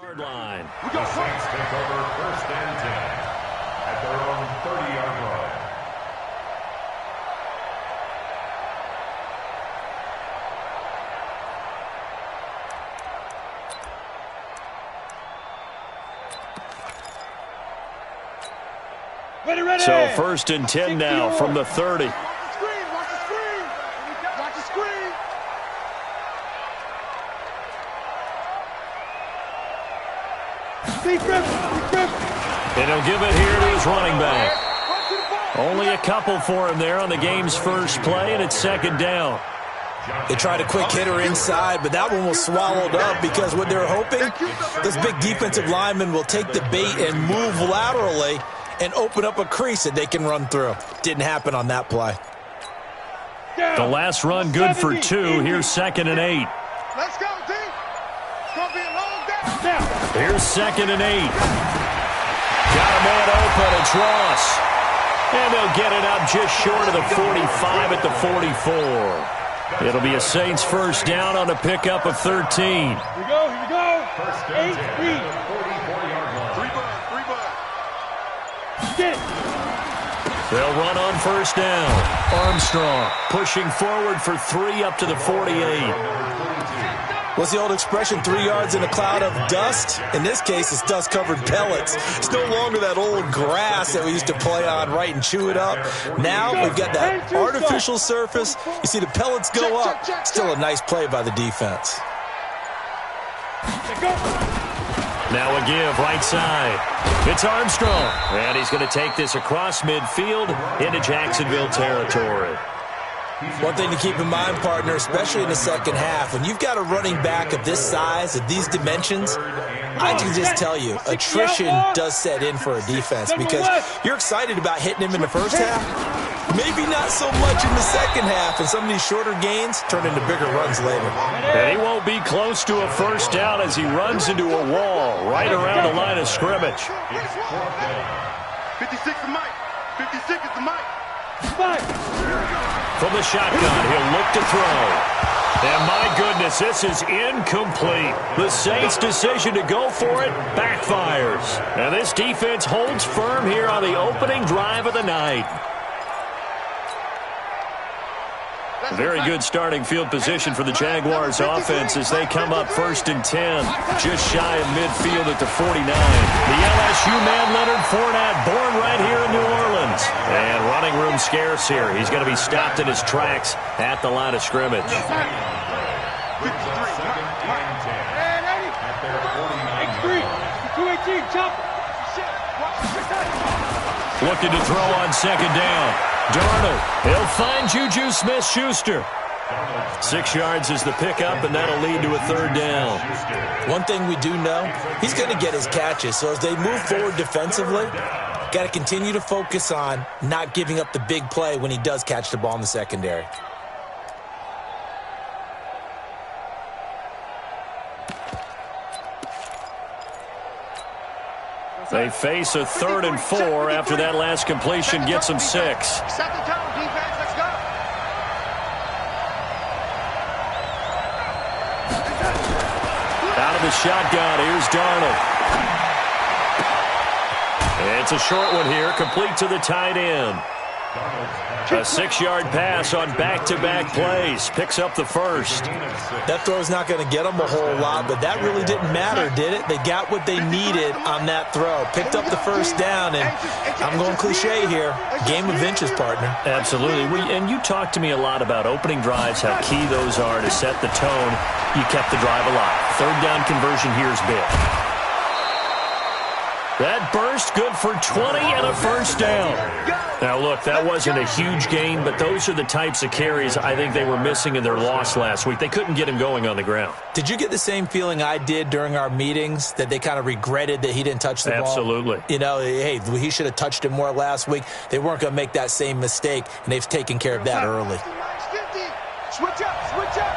Yard line. The Saints take over 1st and 10 at their own 30-yard line. Ready. So 1st and 10 now from the 30. Watch the screen. Watch the screen. Deep grip. And he'll give it here to his running back. Only a couple for him there on the game's first play, and it's 2nd down. They tried a quick hitter inside, but that one was swallowed up because what they're hoping, this big defensive lineman will take the bait and move laterally and open up a crease that they can run through. Didn't happen on that play. The last run good for 2. Here's 2nd and 8. Let's go, team. It's going to be a long down. Here's 2nd and 8. Got a man open. It's Ross. And they'll get it up just short of the 45 at the 44. It'll be a Saints first down on a pickup of 13. Here we go. 8 feet. 44-yard line. 3 bucks. Get it. They'll run on first down. Armstrong pushing forward for 3 up to the 48. What's the old expression, 3 yards in a cloud of dust? In this case, it's dust-covered pellets. It's no longer that old grass that we used to play on, right, and chew it up. Now we've got that artificial surface. You see the pellets go up. Still a nice play by the defense. Now a give right side. It's Armstrong. And he's going to take this across midfield into Jacksonville territory. One thing to keep in mind, partner, especially in the second half, when you've got a running back of this size, of these dimensions, I can just tell you, attrition does set in for a defense because you're excited about hitting him in the first half. Maybe not so much in the second half, and some of these shorter gains turn into bigger runs later. And he won't be close to a first down as he runs into a wall right around the line of scrimmage. 56 is Mike. 56 is the Mike. From the shotgun, he'll look to throw. And my goodness, this is incomplete. The Saints' decision to go for it backfires. And this defense holds firm here on the opening drive of the night. Very good starting field position for the Jaguars offense as they come up 1st and 10, just shy of midfield at the 49. The LSU man Leonard Fournette, born right here in New Orleans. And running room scarce here. He's going to be stopped in his tracks at the line of scrimmage. Looking to throw on 2nd down. Darnold, he'll find Juju Smith-Schuster. 6 yards is the pickup, and that'll lead to a 3rd down. One thing we do know, he's going to get his catches. So as they move forward defensively, got to continue to focus on not giving up the big play when he does catch the ball in the secondary. They face a 3rd and 4 after that last completion gets them 6. Set the tone, defense. Let's go. Out of the shotgun, here's Darnold. It's a short one here, complete to the tight end. A 6-yard pass on back-to-back plays. Picks up the first. That throw's not going to get them a whole lot, but that really didn't matter, did it? They got what they needed on that throw. Picked up the first down, and I'm going cliche here. Game of inches, partner. Absolutely. And you talked to me a lot about opening drives, how key those are to set the tone. You kept the drive alive. 3rd down conversion here is big. That burst good for 20 and a first down. Now, look, that wasn't a huge gain, but those are the types of carries I think they were missing in their loss last week. They couldn't get him going on the ground. Did you get the same feeling I did during our meetings, that they kind of regretted that he didn't touch the ball? Absolutely. You know, hey, he should have touched it more last week. They weren't going to make that same mistake, and they've taken care of that early. Switch up, switch up.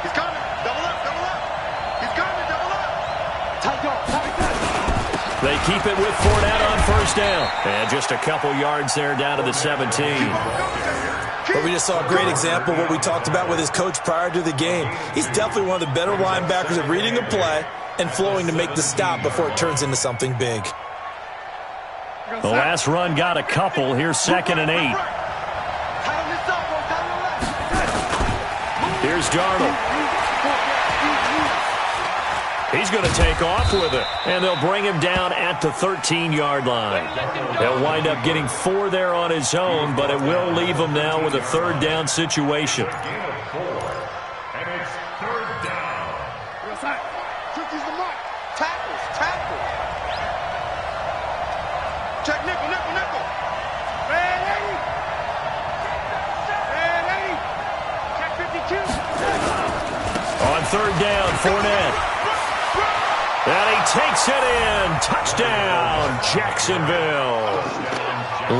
He's coming. Double up, double up. He's coming, double up. Tight go, tight go. They keep it with Fournette on first down. And just a couple yards there down to the 17. But we just saw a great example of what we talked about with his coach prior to the game. He's definitely one of the better linebackers at reading a play and flowing to make the stop before it turns into something big. The last run got a couple. Here's 2nd and 8. Here's Darnold. He's going to take off with it, and they'll bring him down at the 13-yard line. He'll wind up getting 4 there on his own, but it will leave him now with a 3rd down situation. Gain of 4. And it's 3rd down. Cookies the mark. Tackles. Check nickel. Red 80. Check 52. On 3rd down, Fournette. And he takes it in. Touchdown, Jacksonville.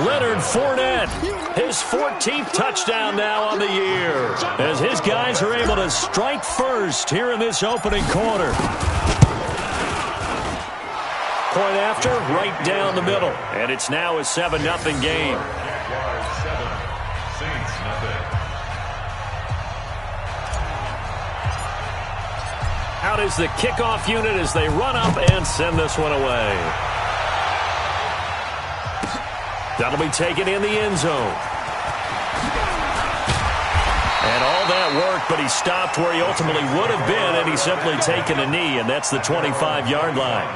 Leonard Fournette, his 14th touchdown now on the year, as his guys are able to strike first here in this opening quarter. Point after, right down the middle. And it's now a 7-0 game. Jaguars 7, Saints nothing. Out is the kickoff unit as they run up and send this one away. That'll be taken in the end zone. And all that work, but he stopped where he ultimately would have been, and he's simply taken a knee, and that's the 25-yard line.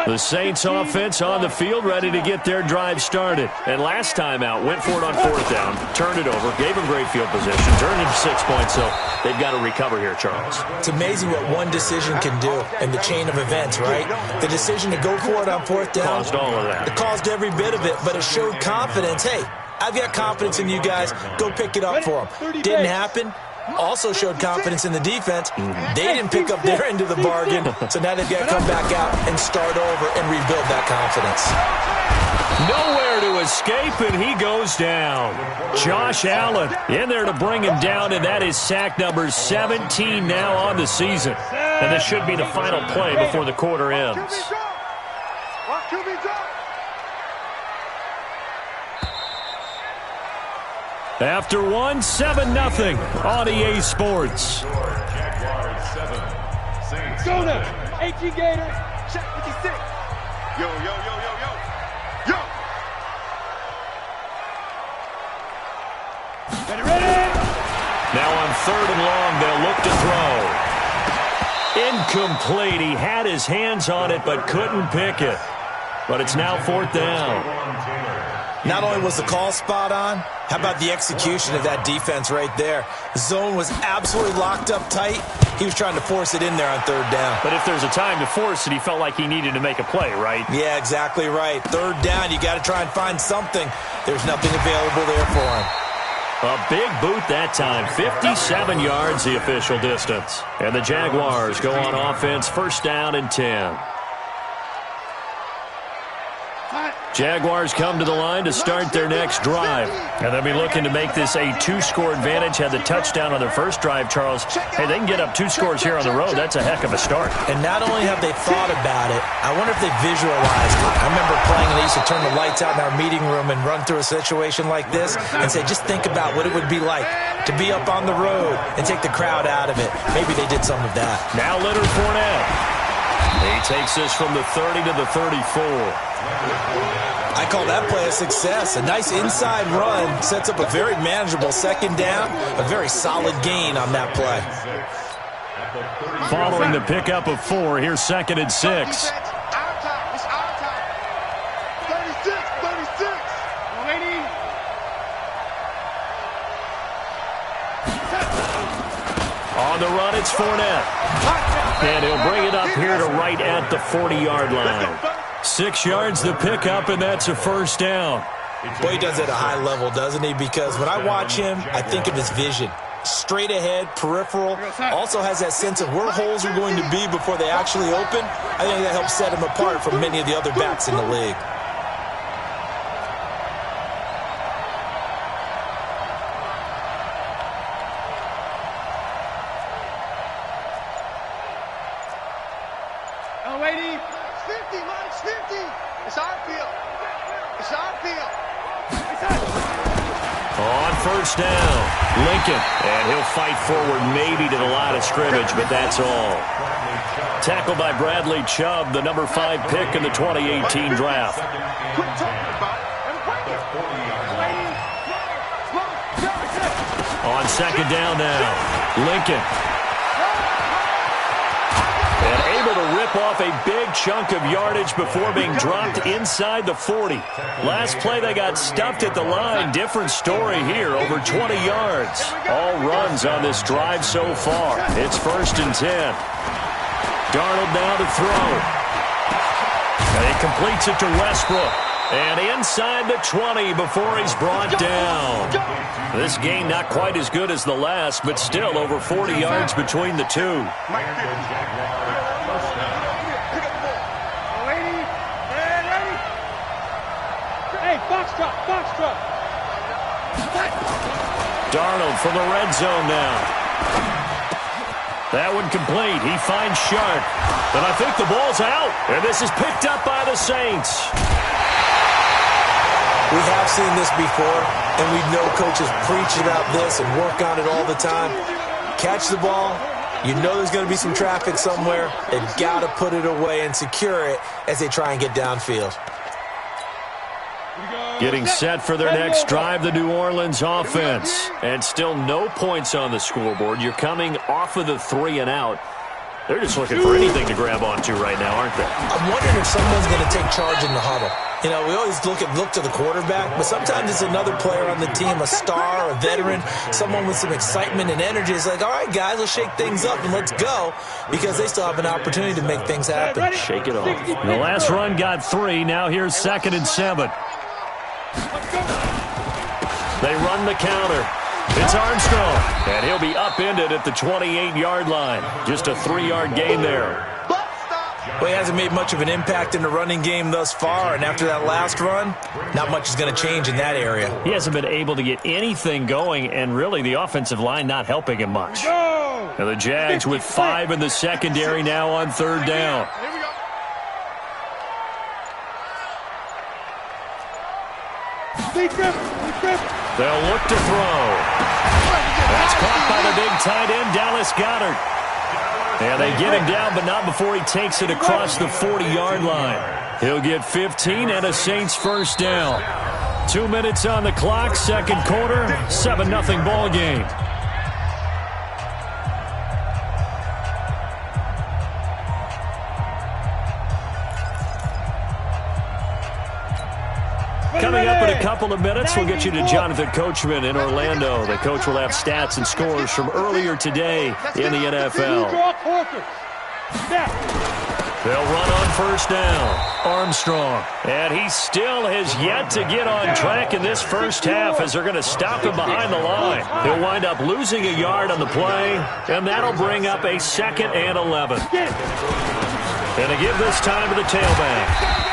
The Saints offense on the field, ready to get their drive started. And last time out, went for it on 4th down, turned it over, gave them great field position, turned into 6 points, so they've got to recover here, Charles. It's amazing what one decision can do in the chain of events, right? The decision to go for it on 4th down. Caused all of that. It caused every bit of it, but it showed confidence. Hey, I've got confidence in you guys. Go pick it up for them. Didn't happen. Also showed confidence in the defense. They didn't pick up their end of the bargain, so now they've got to come back out and start over and rebuild that confidence. Nowhere to escape, and he goes down. Josh Allen in there to bring him down, and that is sack number 17 now on the season. And this should be the final play before the quarter ends. After one, 7-0 on EA Sports. Jaguars 7, Saints Go now. nothing. 18 Gators. Check 56. Yo. Ready. Now on 3rd and long, they'll look to throw. Incomplete. He had his hands on it but couldn't pick it. But it's now 4th down. Not only was the call spot on, how about the execution of that defense right there? The zone was absolutely locked up tight. He was trying to force it in there on 3rd down. But if there's a time to force it, he felt like he needed to make a play, right? Yeah, exactly right. 3rd down, you got to try and find something. There's nothing available there for him. A big boot that time. 57 yards the official distance. And the Jaguars go on offense, 1st down and 10. Jaguars come to the line to start their next drive. And they'll be looking to make this a 2-score advantage. Had the touchdown on their first drive, Charles. Hey, they can get up 2 scores here on the road. That's a heck of a start. And not only have they thought about it, I wonder if they visualized it. I remember playing and they used to turn the lights out in our meeting room and run through a situation like this and say, just think about what it would be like to be up on the road and take the crowd out of it. Maybe they did some of that. Now Leonard Fournette. He takes this from the 30 to the 34. I call that play a success. A nice inside run sets up a very manageable 2nd down, a very solid gain on that play. Following the pickup of 4, here's 2nd and 6. It's our time. 36. Lady. On the run, it's Fournette. And he'll bring it up here to right at the 40-yard line. 6 yards the pickup, and that's a 1st down. Boy, he does it at a high level, doesn't he? Because when I watch him, I think of his vision. Straight ahead, peripheral, also has that sense of where holes are going to be before they actually open. I think that helps set him apart from many of the other backs in the league. Oh, lady. 50, Mike, 50. It's our field. It's our field. On first down, Lincoln, and he'll fight forward maybe to the line of scrimmage, but that's all. Tackled by Bradley Chubb, the number 5 pick in the 2018 draft. Quit talking about it and bring it. On second down now, Lincoln. And able to rip off a big chunk of yardage before being dropped inside the 40. Last play they got stuffed at the line. Different story here, over 20 yards. All runs on this drive so far. It's first and 10. Darnold now to throw. And he completes it to Westbrook. And inside the 20 before he's brought down. This game not quite as good as the last, but still over 40 yards between the two. Hey, box drop. Darnold from the red zone now. That one complete. He finds Sharp. And I think the ball's out. And this is picked up by the Saints. We have seen this before, and we know coaches preach about this and work on it all the time. Catch the ball. You know there's going to be some traffic somewhere. They've got to put it away and secure it as they try and get downfield. Getting set for their next drive, the New Orleans offense. And still no points on the scoreboard. You're coming off of the 3 and out. They're just looking for anything to grab onto right now, aren't they? I'm wondering if someone's going to take charge in the huddle. You know, we always look to the quarterback, but sometimes it's another player on the team, a star, a veteran, someone with some excitement and energy. It's like, all right, guys, let's shake things up and let's go, because they still have an opportunity to make things happen. Shake it off. The last run got 3. Now here's 2nd and 7. They run the counter. It's Armstrong, and he'll be upended at the 28-yard line. Just a 3-yard gain there. Well, he hasn't made much of an impact in the running game thus far, and after that last run, not much is going to change in that area. He hasn't been able to get anything going, and really the offensive line not helping him much. And the Jags with 5 in the secondary now on 3rd down. They'll look to throw. That's caught by the big tight end, Dallas Goedert. And they get him down, but not before he takes it across the 40-yard line. He'll get 15 and a Saints first down. 2 minutes on the clock, second quarter, 7-0 ball game. Coming up in a couple of minutes, we'll get you to Jonathan Coachman in Orlando. The coach will have stats and scores from earlier today in the NFL. They'll run on first down. Armstrong. And he still has yet to get on track in this first half as they're going to stop him behind the line. He'll wind up losing a yard on the play, and that'll bring up a 2nd and 11. And to give this time to the tailback.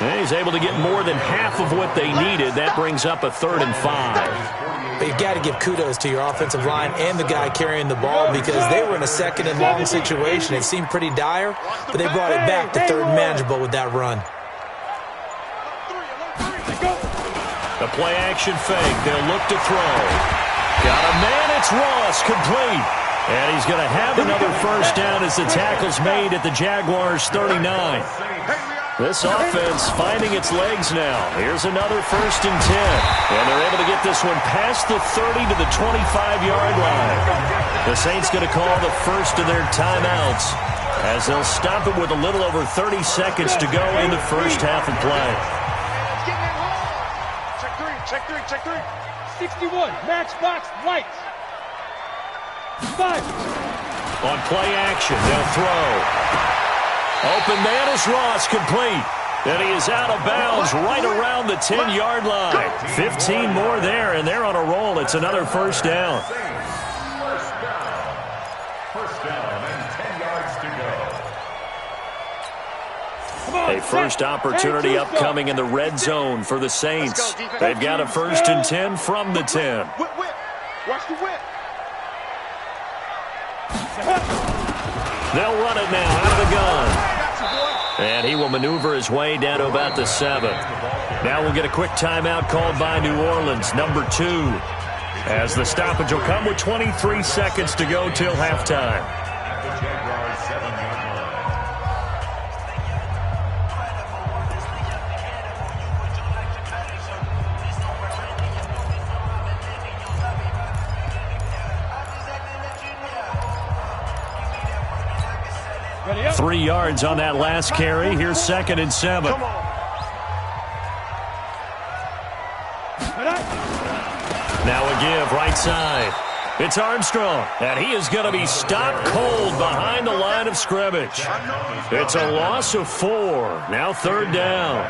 And he's able to get more than half of what they needed. That brings up a 3rd and 5. But you've got to give kudos to your offensive line and the guy carrying the ball, because they were in a 2nd and long situation. It seemed pretty dire, but they brought it back to 3rd and manageable with that run. The play-action fake. They'll look to throw. Got a man. It's Ross, complete. And he's going to have another first down as the tackle's made at the Jaguars' 39. This offense finding its legs now. Here's another 1st and 10. And they're able to get this one past the 30 to the 25-yard line. The Saints going to call the first of their timeouts as they'll stop it with a little over 30 seconds to go in the first half of play. Check three. 61, matchbox, lights. 5. On play action, they'll throw. Open man is Ross, complete. And he is out of bounds right around the 10-yard line. 15 more there, and they're on a roll. It's another first down. First down and 10 yards to go. A first opportunity upcoming in the red zone for the Saints. They've got a 1st and 10 from the 10. Whip. Watch the whip. They'll run it now out of the gun. And he will maneuver his way down to about the 7. Now we'll get a quick timeout called by New Orleans, number 2. As the stoppage will come with 23 seconds to go till halftime. 3 yards on that last carry. Here's 2nd and 7. Now a give right side. It's Armstrong, and he is going to be stopped cold behind the line of scrimmage. It's a loss of 4. Now 3rd down.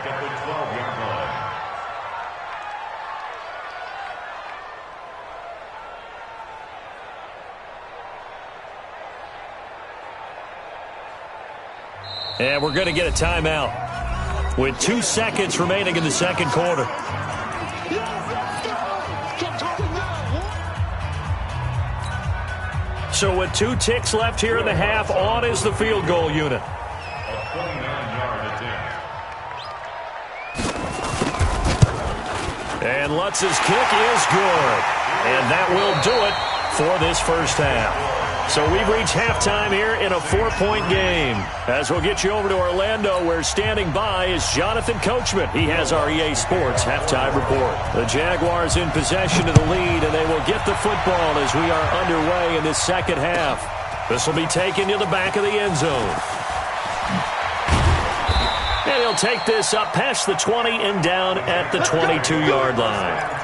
And we're going to get a timeout with 2 seconds remaining in the second quarter. So with 2 ticks left here in the half, on is the field goal unit. A 29-yard attempt. And Lutz's kick is good. And that will do it for this first half. So we've reached halftime here in a 4-point game. As we'll get you over to Orlando, where standing by is Jonathan Coachman. He has our EA Sports halftime report. The Jaguars in possession of the lead, and they will get the football as we are underway in this second half. This will be taken to the back of the end zone. And he'll take this up past the 20 and down at the 22-yard line.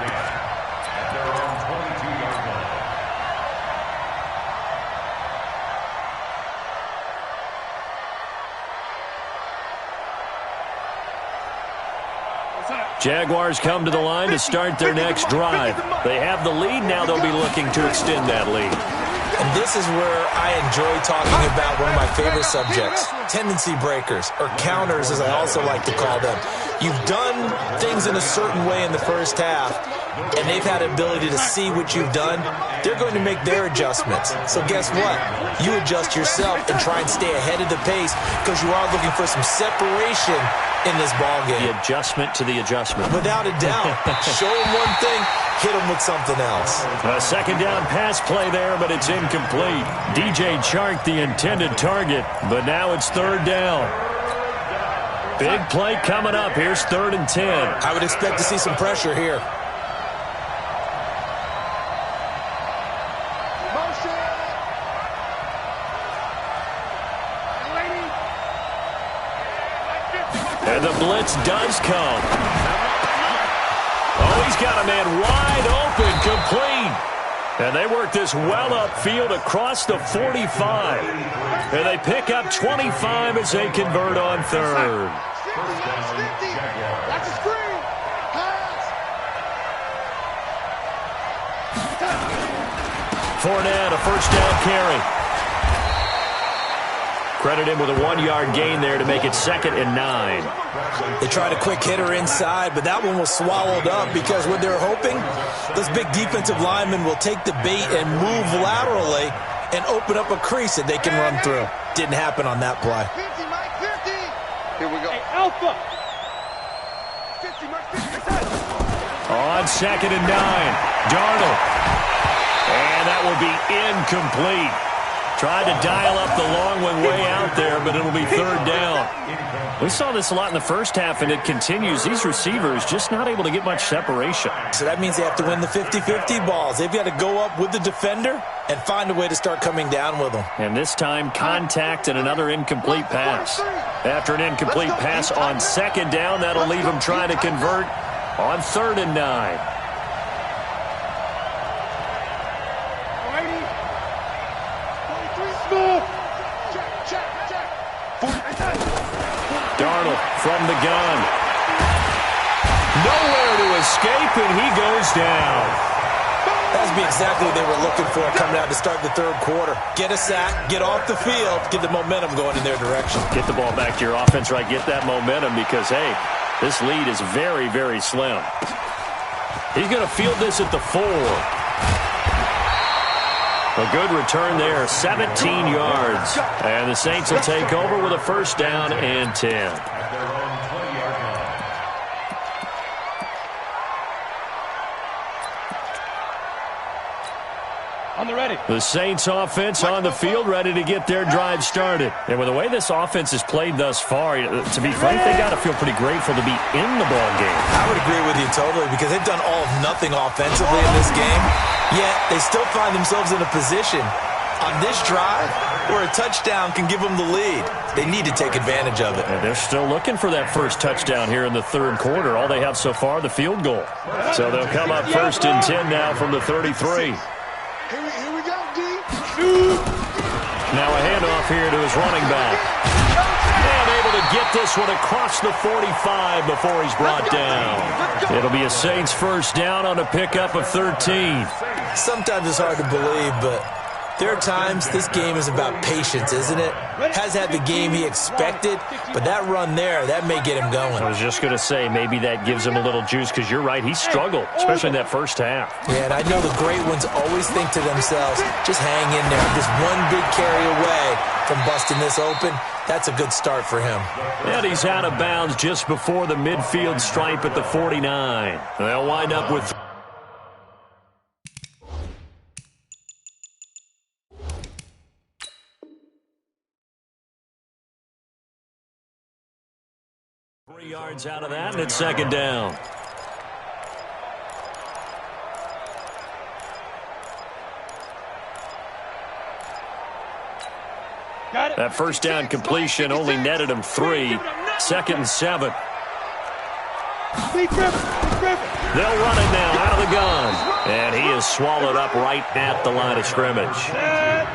Jaguars come to the line to start their next drive. They have the lead. Now they'll be looking to extend that lead. And this is where I enjoy talking about one of my favorite subjects, tendency breakers, or counters as I also like to call them. You've done things in a certain way in the first half, and they've had the ability to see what you've done. They're going to make their adjustments. So guess what? You adjust yourself and try and stay ahead of the pace because you are looking for some separation in this ball game. The adjustment to the adjustment. Without a doubt. Show them one thing, hit them with something else. A second down pass play there, but it's incomplete. DJ Chark, the intended target, but now it's 3rd down. Big play coming up. Here's 3rd and 10. I would expect to see some pressure here. And the blitz does come. Oh, he's got a man wide open, complete. And they work this well upfield across the 45. And they pick up 25 as they convert on 3rd. That's a screen. Fournette, a first down carry. Credit him with a 1-yard gain there to make it 2nd and 9. They tried a quick hitter inside, but that one was swallowed up because what they're hoping, those big defensive linemen will take the bait and move laterally and open up a crease that they can run through. Didn't happen on that play. 50, Mike, 50. Here we go. Hey, Alpha. 50, Mike, 50. On 2nd and 9, Darnold. And that will be incomplete. Tried to dial up the long one way out there, but it'll be 3rd down. We saw this a lot in the first half, and it continues. These receivers just not able to get much separation. So that means they have to win the 50-50 balls. They've got to go up with the defender and find a way to start coming down with them. And this time, contact and another incomplete pass. After an incomplete pass on 2nd down, that'll leave them trying to convert on 3rd and 9. Darnold from the gun. Nowhere to escape, and he goes down. That would be exactly what they were looking for coming out to start the 3rd quarter. Get a sack, get off the field, get the momentum going in their direction. Get the ball back to your offense, right? Get that momentum because, hey, this lead is very, very slim. He's going to field this at the 4. A good return there, 17 yards. And the Saints will take over with a first down and 10. At their own 20-yard line. On the ready. The Saints offense on the field, ready to get their drive started. And with the way this offense has played thus far, to be frank, they got to feel pretty grateful to be in the ball game. I would agree with you totally because they've done all of nothing offensively in this game, yet they still find themselves in a position on this drive where a touchdown can give them the lead. They need to take advantage of it. And they're still looking for that first touchdown here in the third quarter. All they have so far, the field goal. So they'll come up first and 10 now from the 33. Here we go, D. Now a handoff here to his running back. And able to get this one across the 45 before he's brought down. It'll be a Saints first down on a pickup of 13. Sometimes it's hard to believe, but there are times this game is about patience, isn't it? Has had the game he expected, but that run there, that may get him going. I was just going to say, maybe that gives him a little juice because you're right, he struggled, especially in that first half. Yeah, and I know the great ones always think to themselves, just hang in there. I'm just one big carry away from busting this open. That's a good start for him. And he's out of bounds just before the midfield stripe at the 49. They'll wind up with... yards out of that, and it's second down. Got it. That first down completion only netted him 3. Second and 7. They'll run it now out of the gun. And he is swallowed up right at the line of scrimmage.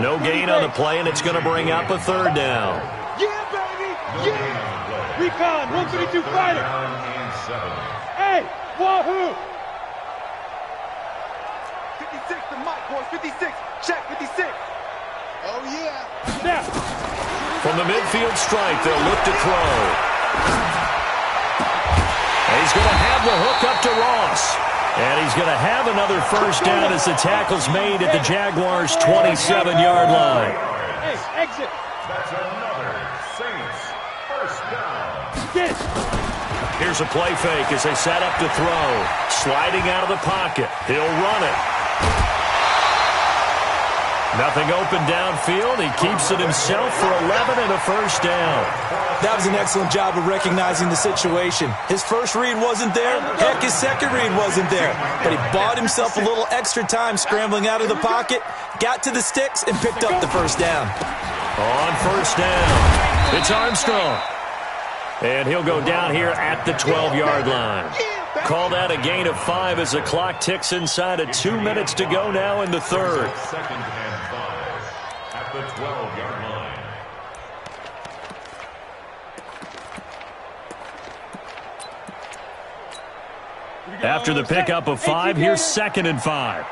No gain on the play, and it's going to bring up a third down. Yeah, baby! Yeah! Recon, 152 fighter. Hey, wahoo! 56 to Mike, boys. 56. Check, 56. Oh, yeah. Now. From the midfield stripe, they'll look to throw. And he's going to have the hook up to Ross. And he's going to have another first down as the tackle's made at the Jaguars' 27-yard line. Hey, exit. That's another Saints first down. Get it. Here's a play fake as they set up to throw. Sliding out of the pocket. He'll run it. Nothing open downfield. He keeps it himself for 11 and a first down. That was an excellent job of recognizing the situation. His first read wasn't there. Heck, his second read wasn't there. But he bought himself a little extra time scrambling out of the pocket, got to the sticks, and picked up the first down. On first down, it's Armstrong. And he'll go down here at the 12-yard line. Call that a gain of 5 as the clock ticks inside of 2 minutes to go now in the third. Second and 5 at the 12-yard line. After the pickup of 5, here's second and 5.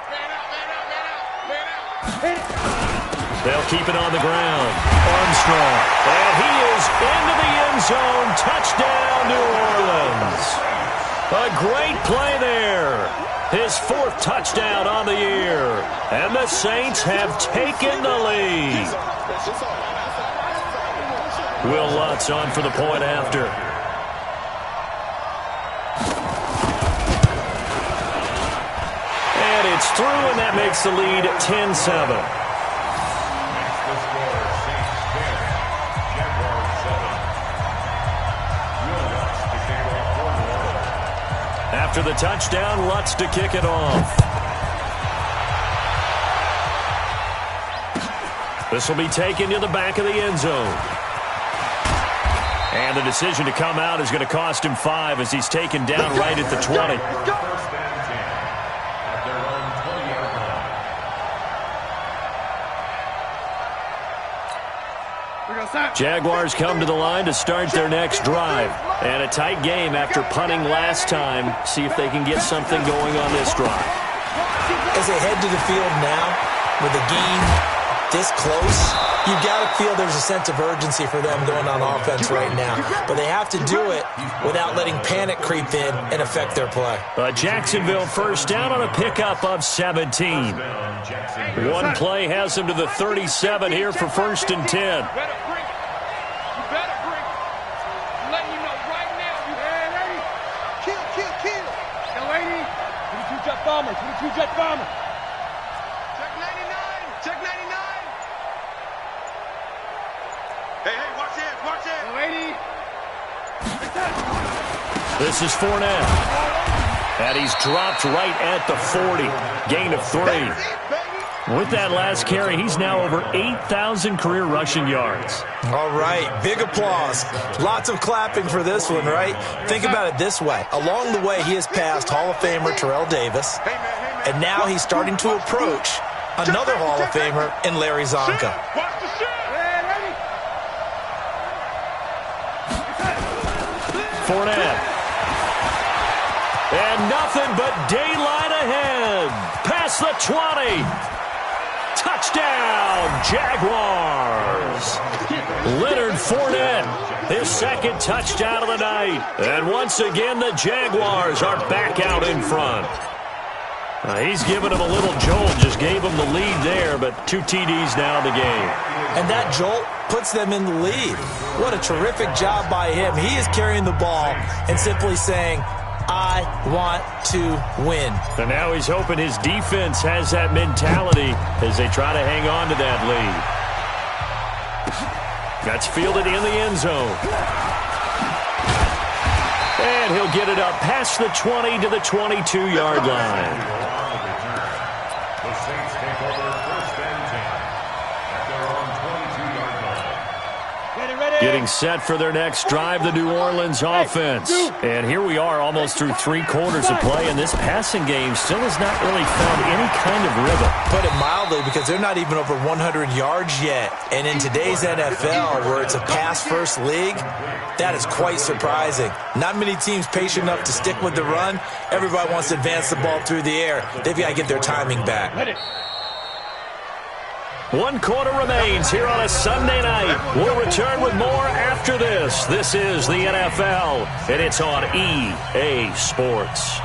They'll keep it on the ground. Armstrong. And he is into the end zone. Touchdown, New Orleans. A great play there. His 4th touchdown on the year. And the Saints have taken the lead. Will Lutz on for the point after. And it's through, and that makes the lead 10-7. After the touchdown, Lutz to kick it off. This will be taken to the back of the end zone. And the decision to come out is going to cost him 5 as he's taken down right at the 20. First and 10 at their own 20-yard line. Jaguars come to the line to start their next drive. And a tight game after punting last time. See if they can get something going on this drive. As they head to the field now with a gain this close, you got to feel there's a sense of urgency for them going on offense right now. But they have to do it without letting panic creep in and affect their play. Jacksonville first down on a pickup of 17. One play has them to the 37 here for first and 10. Bomber, 22-jet bomber. Check 99. Check 99. Hey, watch this. This is Fournette. And he's dropped right at the 40. Gain of 3. With that last carry, he's now over 8,000 career rushing yards. All right, big applause. Lots of clapping for this one, right? Think about it this way. Along the way, he has passed Hall of Famer Terrell Davis, and now he's starting to approach another Hall of Famer in Larry Zonka. Fournette. And nothing but daylight ahead. Past the 20. Touchdown, Jaguars. Leonard Fournette, his second touchdown of the night. And once again, the Jaguars are back out in front. He's given him a little jolt, just gave him the lead there, but 2 TDs now in the game. And that jolt puts them in the lead. What a terrific job by him. He is carrying the ball and simply saying, I want to win. And now he's hoping his defense has that mentality as they try to hang on to that lead. That's fielded in the end zone. And he'll get it up past the 20 to the 22-yard line. The Saints take over first and 10 at their own 22-yard line. Getting set for their next drive, the New Orleans offense. And here we are almost through 3 quarters of play, and this passing game still has not really found any kind of rhythm. Put it mildly, because they're not even over 100 yards yet. And in today's NFL, where it's a pass-first league, that is quite surprising. Not many teams patient enough to stick with the run. Everybody wants to advance the ball through the air. They've got to get their timing back. 1 quarter remains here on a Sunday night. We'll return with more after this. This is the NFL, and it's on EA Sports.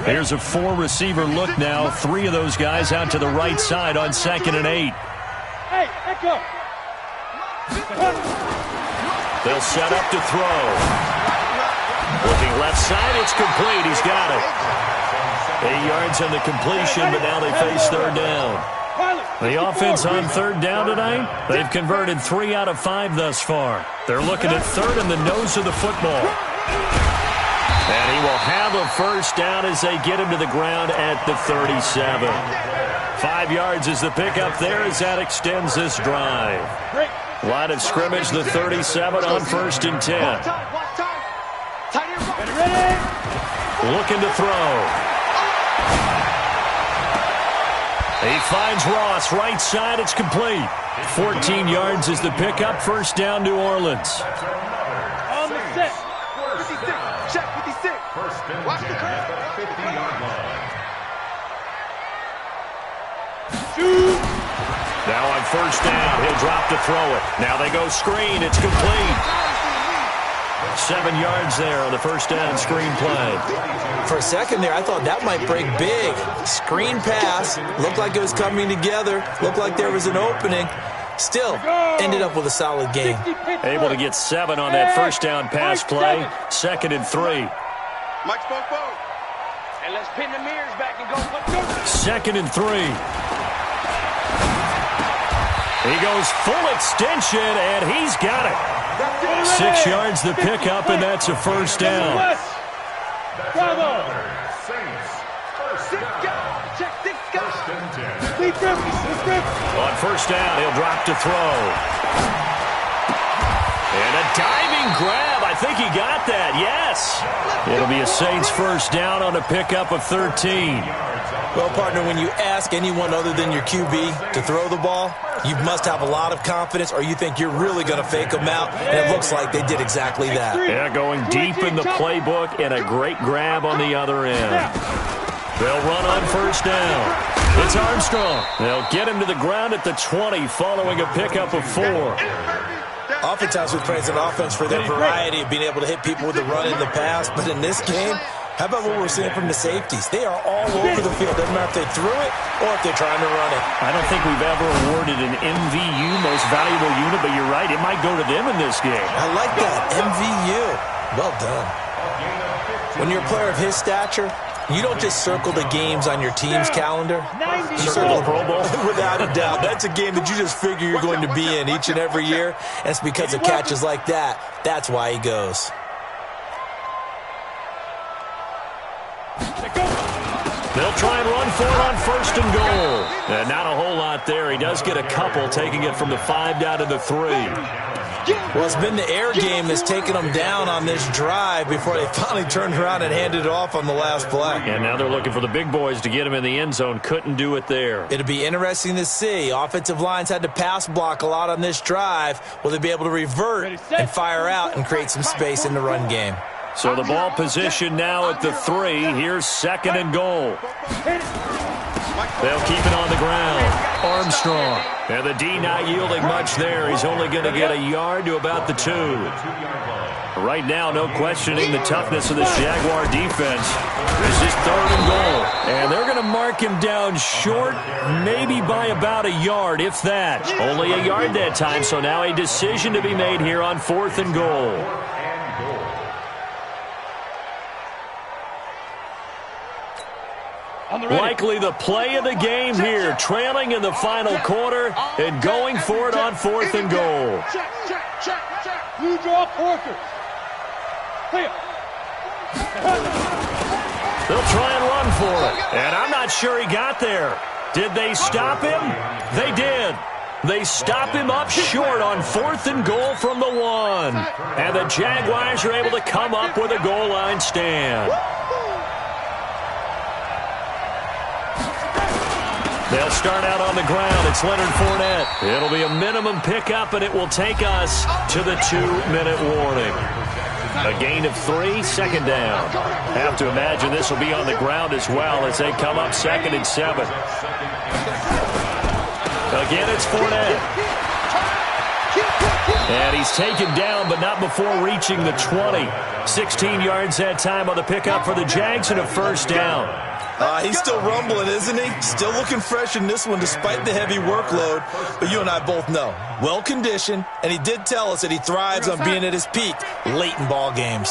Here's a 4-receiver look now. 3 of those guys out to the right side on 2nd and 8. Hey, Echo. They'll set up to throw. Looking left side, it's complete. He's got it. 8 yards on the completion, but now they face 3rd down. The offense on 3rd down tonight, they've converted 3 out of 5 thus far. They're looking at 3rd in the nose of the football. And he will have a first down as they get him to the ground at the 37. 5 yards is the pickup there as that extends this drive. Line of scrimmage, the 37 on 1st and 10. Looking to throw. He finds Ross, right side, it's complete. 14 yards is the pickup, 1st down, New Orleans. On the set. 56, check 56. Watch the curve. 50-yard line. Now on 1st down, he'll drop to throw it. Now they go screen, it's complete. 7 yards there on the 1st down screen play. For a second there, I thought that might break big. Screen pass. Looked like it was coming together. Looked like there was an opening. Still, ended up with a solid game. Able to get 7 on that 1st down pass play. 2nd and 3. Mike spoke. And let's pin the mirrors back and go. 2nd and 3. He goes full extension, and he's got it. 6 yards the pickup, and that's a 1st down. Bravo. Saints first Six down. guys. Check 6 guys. First and 10. On 1st down, he'll drop to throw. And a diving grab. I think he got that. Yes. It'll be a Saints 1st down on a pickup of 13. Yards on Well, partner, when you ask anyone other than your QB to throw the ball, you must have a lot of confidence or you think you're really going to fake them out, and it looks like they did exactly that. Yeah, going deep in the playbook and a great grab on the other end. They'll run on first down. It's Armstrong. They'll get him to the ground at the 20 following a pickup of 4. Oftentimes we praise an offense for their variety of being able to hit people with the run in the past, but in this game, how about what we're seeing from the safeties? They are all over the field. Doesn't matter if they threw it or if they're trying to run it. I don't think we've ever awarded an MVU, most valuable unit, but you're right, it might go to them in this game. I like that, MVU. Well done. When you're a player of his stature, you don't just circle the games on your team's calendar. You circle the Pro Bowl. Without a doubt. That's a game that you just figure you're going to be in each and every year. And it's because of catches like that. That's why he goes. They'll try and run for it on first and goal. And not a whole lot there. He does get a couple, taking it from the 5 down to the 3. Well, it's been the air game that's taken them down on this drive before they finally turned around and handed it off on the last play. And now they're looking for the big boys to get him in the end zone. Couldn't do it there. It'll be interesting to see. Offensive lines had to pass block a lot on this drive. Will they be able to revert and fire out and create some space in the run game? So the ball position now at the 3. Here's second and goal. They'll keep it on the ground. Armstrong. And the D not yielding much there. He's only going to get a yard to about the 2. Right now, no questioning the toughness of this Jaguar defense. This is third and goal. And they're going to mark him down short, maybe by about a yard, if that. Only a yard that time, so now a decision to be made here on fourth and goal. Likely the play of the game here, trailing in the final quarter and going for it on fourth and goal. Check. Blue draw quarters. Clear. They'll try and run for it, and I'm not sure he got there. Did they stop him? They did. They stop him up short on fourth and goal from the 1. And the Jaguars are able to come up with a goal line stand. They'll start out on the ground. It's Leonard Fournette. It'll be a minimum pickup, and it will take us to the 2-minute warning. A gain of 3, second down. Have to imagine this will be on the ground as well as they come up second and 7. Again, it's Fournette. And he's taken down, but not before reaching the 20. 16 yards that time on the pickup for the Jags and a first down. He's still rumbling, isn't he? Still looking fresh in this one despite the heavy workload. But you and I both know, well-conditioned, and he did tell us that he thrives on being at his peak late in ball games.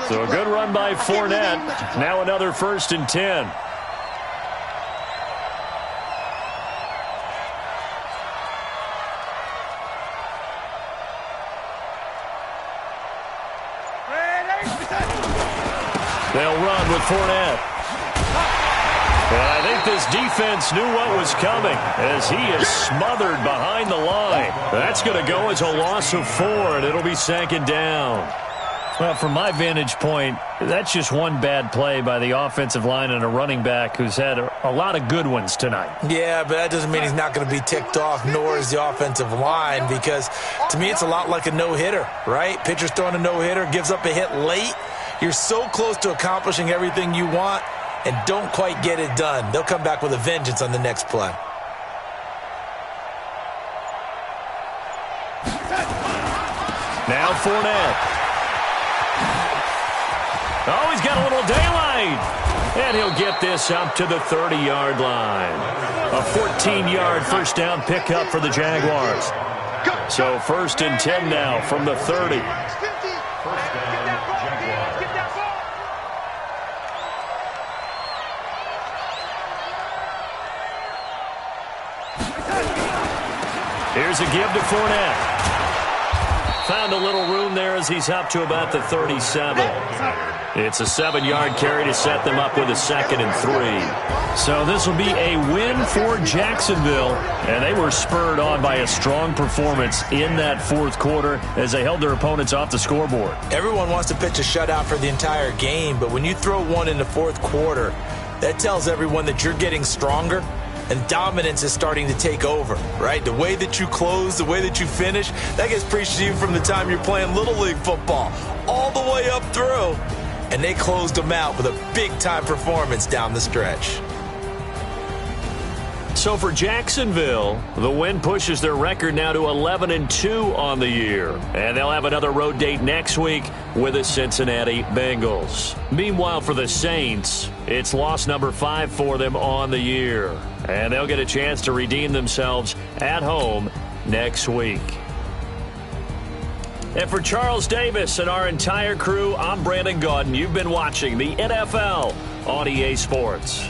So a good run by Fournette. Now another first and 10. They'll run with Fournette. And I think this defense knew what was coming as he is smothered behind the line. That's going to go as a loss of 4, and it'll be second down. Well, from my vantage point, that's just one bad play by the offensive line and a running back who's had a lot of good ones tonight. Yeah, but that doesn't mean he's not going to be ticked off, nor is the offensive line, because to me it's a lot like a no-hitter, right? Pitcher's throwing a no-hitter, gives up a hit late. You're so close to accomplishing everything you want and don't quite get it done. They'll come back with a vengeance on the next play. Now Fournette. Oh, he's got a little daylight. And he'll get this up to the 30-yard line. A 14-yard first down pickup for the Jaguars. So first and 10 now from the 30. Here's a give to Fournette. Found a little room there as he's up to about the 37. It's a 7-yard carry to set them up with a second and 3. So this will be a win for Jacksonville, and they were spurred on by a strong performance in that fourth quarter as they held their opponents off the scoreboard. Everyone wants to pitch a shutout for the entire game, but when you throw one in the fourth quarter, That tells everyone that you're getting stronger and dominance is starting to take over, right? The way that you close, the way that you finish, that gets preached to you from the time you're playing Little League football all the way up through. And they closed them out with a big-time performance down the stretch. So for Jacksonville, the win pushes their record now to 11-2 on the year. And they'll have another road date next week with the Cincinnati Bengals. Meanwhile, for the Saints, it's loss number 5 for them on the year. And they'll get a chance to redeem themselves at home next week. And for Charles Davis and our entire crew, I'm Brandon Gaudin. You've been watching the NFL on EA Sports.